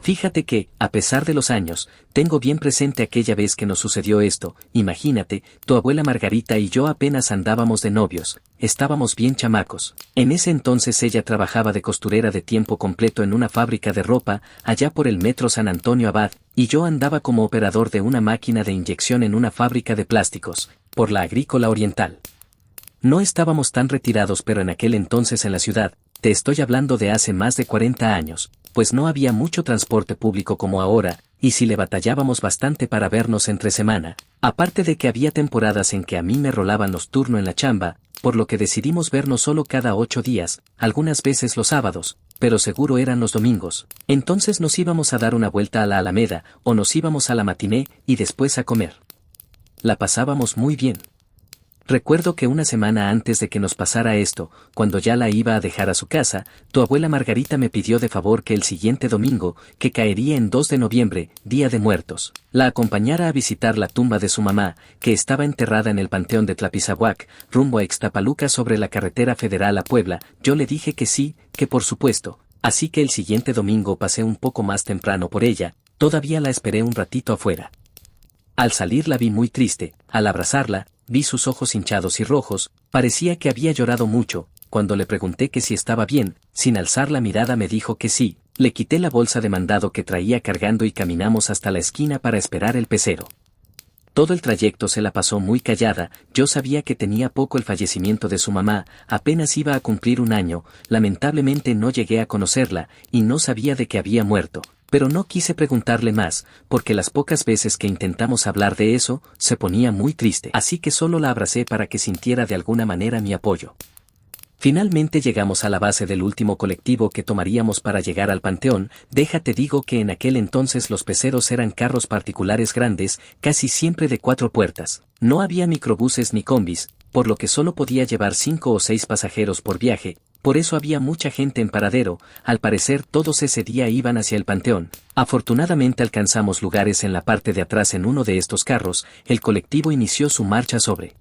Fíjate que, a pesar de los años, tengo bien presente aquella vez que nos sucedió esto. Imagínate, tu abuela Margarita y yo apenas andábamos de novios, estábamos bien chamacos. En ese entonces ella trabajaba de costurera de tiempo completo en una fábrica de ropa, allá por el metro San Antonio Abad, y yo andaba como operador de una máquina de inyección en una fábrica de plásticos, por la Agrícola Oriental. No estábamos tan retirados, pero en aquel entonces en la ciudad, te estoy hablando de hace más de 40 años, pues no había mucho transporte público como ahora, y si le batallábamos bastante para vernos entre semana, aparte de que había temporadas en que a mí me rolaban los turnos en la chamba, por lo que decidimos vernos solo cada 8 días, algunas veces los sábados, pero seguro eran los domingos. Entonces nos íbamos a dar una vuelta a la Alameda, o nos íbamos a la matiné, y después a comer. La pasábamos muy bien. Recuerdo que una semana antes de que nos pasara esto, cuando ya la iba a dejar a su casa, tu abuela Margarita me pidió de favor que el siguiente domingo, que caería en 2 de noviembre, Día de Muertos, la acompañara a visitar la tumba de su mamá, que estaba enterrada en el panteón de Tlapizahuac, rumbo a Ixtapaluca sobre la carretera federal a Puebla. Yo le dije que sí, que por supuesto, así que el siguiente domingo pasé un poco más temprano por ella, todavía la esperé un ratito afuera. Al salir la vi muy triste, al abrazarla, vi sus ojos hinchados y rojos, parecía que había llorado mucho. Cuando le pregunté que si estaba bien, sin alzar la mirada me dijo que sí. Le quité la bolsa de mandado que traía cargando y caminamos hasta la esquina para esperar el pecero. Todo el trayecto se la pasó muy callada. Yo sabía que tenía poco el fallecimiento de su mamá, apenas iba a cumplir 1 año, lamentablemente no llegué a conocerla, y no sabía de que había muerto. Pero no quise preguntarle más, porque las pocas veces que intentamos hablar de eso, se ponía muy triste. Así que solo la abracé para que sintiera de alguna manera mi apoyo. Finalmente llegamos a la base del último colectivo que tomaríamos para llegar al panteón. Déjate digo que en aquel entonces los peceros eran carros particulares grandes, casi siempre de 4 puertas. No había microbuses ni combis, por lo que solo podía llevar 5 o 6 pasajeros por viaje. Por eso había mucha gente en paradero. Al parecer todos ese día iban hacia el panteón. Afortunadamente alcanzamos lugares en la parte de atrás en uno de estos carros. El colectivo inició su marcha sobre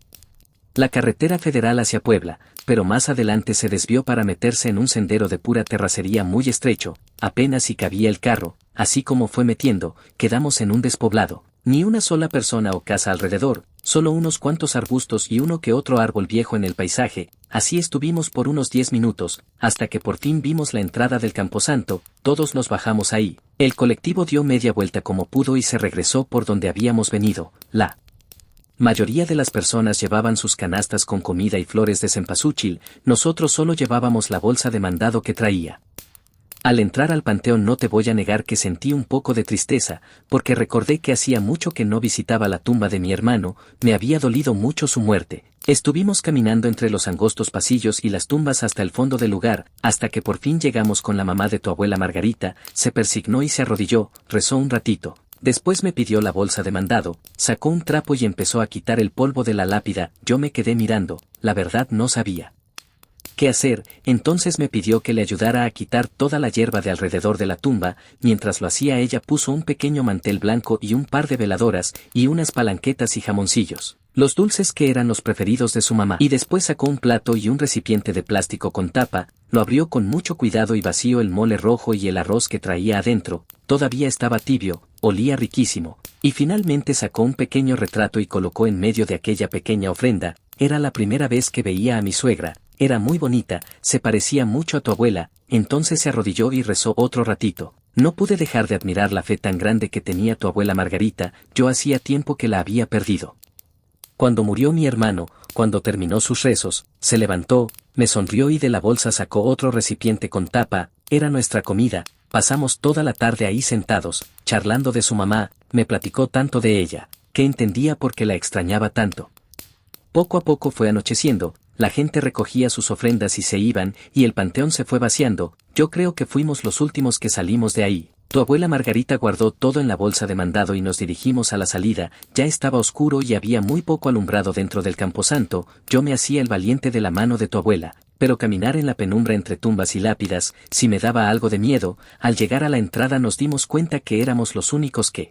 la carretera federal hacia Puebla, pero más adelante se desvió para meterse en un sendero de pura terracería muy estrecho. Apenas si cabía el carro, así como fue metiendo, quedamos en un despoblado. Ni una sola persona o casa alrededor, solo unos cuantos arbustos y uno que otro árbol viejo en el paisaje. Así estuvimos por unos 10 minutos, hasta que por fin vimos la entrada del camposanto. Todos nos bajamos ahí. El colectivo dio media vuelta como pudo y se regresó por donde habíamos venido. La mayoría de las personas llevaban sus canastas con comida y flores de cempasúchil. Nosotros solo llevábamos la bolsa de mandado que traía. Al entrar al panteón no te voy a negar que sentí un poco de tristeza, porque recordé que hacía mucho que no visitaba la tumba de mi hermano. Me había dolido mucho su muerte. Estuvimos caminando entre los angostos pasillos y las tumbas hasta el fondo del lugar, hasta que por fin llegamos con la mamá de tu abuela Margarita. Se persignó y se arrodilló, rezó un ratito. Después me pidió la bolsa de mandado, sacó un trapo y empezó a quitar el polvo de la lápida. Yo me quedé mirando, la verdad no sabía qué hacer. Entonces me pidió que le ayudara a quitar toda la hierba de alrededor de la tumba. Mientras lo hacía ella puso un pequeño mantel blanco y un par de veladoras, y unas palanquetas y jamoncillos, los dulces que eran los preferidos de su mamá. Y después sacó un plato y un recipiente de plástico con tapa, lo abrió con mucho cuidado y vació el mole rojo y el arroz que traía adentro. Todavía estaba tibio, olía riquísimo. Y finalmente sacó un pequeño retrato y colocó en medio de aquella pequeña ofrenda. Era la primera vez que veía a mi suegra. Era muy bonita, se parecía mucho a tu abuela. Entonces se arrodilló y rezó otro ratito. No pude dejar de admirar la fe tan grande que tenía tu abuela Margarita. Yo hacía tiempo que la había perdido. Cuando murió mi hermano, cuando terminó sus rezos, se levantó, me sonrió y de la bolsa sacó otro recipiente con tapa. Era nuestra comida. Pasamos toda la tarde ahí sentados, charlando de su mamá. Me platicó tanto de ella, que entendía por qué la extrañaba tanto. Poco a poco fue anocheciendo, la gente recogía sus ofrendas y se iban, y el panteón se fue vaciando. Yo creo que fuimos los últimos que salimos de ahí. Tu abuela Margarita guardó todo en la bolsa de mandado y nos dirigimos a la salida. Ya estaba oscuro y había muy poco alumbrado dentro del camposanto. Yo me hacía el valiente de la mano de tu abuela, pero caminar en la penumbra entre tumbas y lápidas, sí me daba algo de miedo. Al llegar a la entrada nos dimos cuenta que éramos los únicos que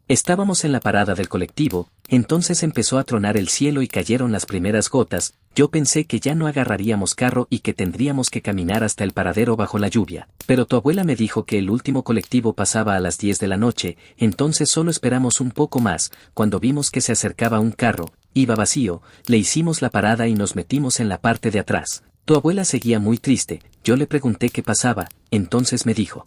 Estábamos en la parada del colectivo, entonces empezó a tronar el cielo y cayeron las primeras gotas. Yo pensé que ya no agarraríamos carro y que tendríamos que caminar hasta el paradero bajo la lluvia, pero tu abuela me dijo que el último colectivo pasaba a las 10 de la noche, entonces solo esperamos un poco más. Cuando vimos que se acercaba un carro, iba vacío, le hicimos la parada y nos metimos en la parte de atrás. Tu abuela seguía muy triste, yo le pregunté qué pasaba, entonces me dijo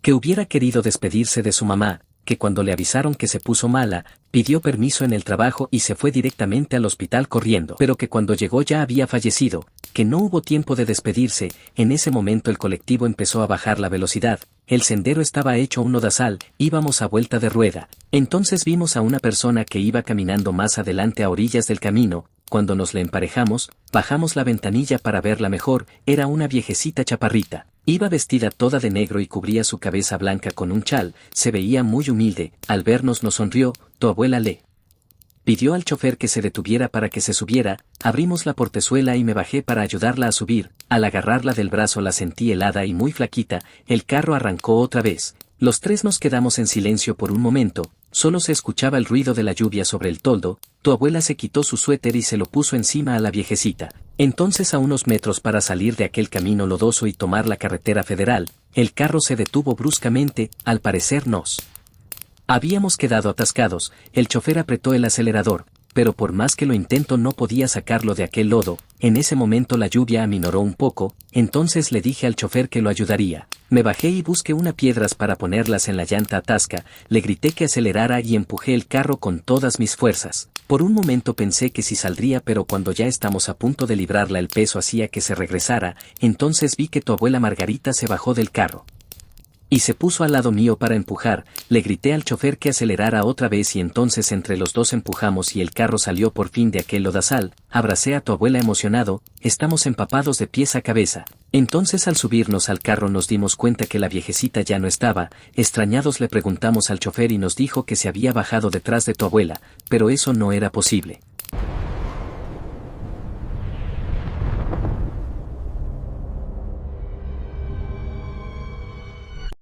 que hubiera querido despedirse de su mamá, que cuando le avisaron que se puso mala, pidió permiso en el trabajo y se fue directamente al hospital corriendo, pero que cuando llegó ya había fallecido, que no hubo tiempo de despedirse. En ese momento el colectivo empezó a bajar la velocidad, el sendero estaba hecho un lodazal, íbamos a vuelta de rueda, entonces vimos a una persona que iba caminando más adelante a orillas del camino. Cuando nos le emparejamos, bajamos la ventanilla para verla mejor, era una viejecita chaparrita. Iba vestida toda de negro y cubría su cabeza blanca con un chal, se veía muy humilde, al vernos nos sonrió. Tu abuela le pidió al chofer que se detuviera para que se subiera, abrimos la portezuela y me bajé para ayudarla a subir. Al agarrarla del brazo la sentí helada y muy flaquita, el carro arrancó otra vez. Los tres nos quedamos en silencio por un momento, solo se escuchaba el ruido de la lluvia sobre el toldo. Tu abuela se quitó su suéter y se lo puso encima a la viejecita. Entonces a unos metros para salir de aquel camino lodoso y tomar la carretera federal, el carro se detuvo bruscamente, al parecer nos habíamos quedado atascados, el chofer apretó el acelerador, pero por más que lo intentó no podía sacarlo de aquel lodo. En ese momento la lluvia aminoró un poco, entonces le dije al chofer que lo ayudaría. Me bajé y busqué unas piedras para ponerlas en la llanta atasca, le grité que acelerara y empujé el carro con todas mis fuerzas. Por un momento pensé que sí saldría, pero cuando ya estamos a punto de librarla el peso hacía que se regresara, entonces vi que tu abuela Margarita se bajó del carro y se puso al lado mío para empujar. Le grité al chofer que acelerara otra vez y entonces entre los dos empujamos y el carro salió por fin de aquel lodazal. Abracé a tu abuela emocionado, estamos empapados de pies a cabeza. Entonces al subirnos al carro nos dimos cuenta que la viejecita ya no estaba. Extrañados le preguntamos al chofer y nos dijo que se había bajado detrás de tu abuela, pero eso no era posible.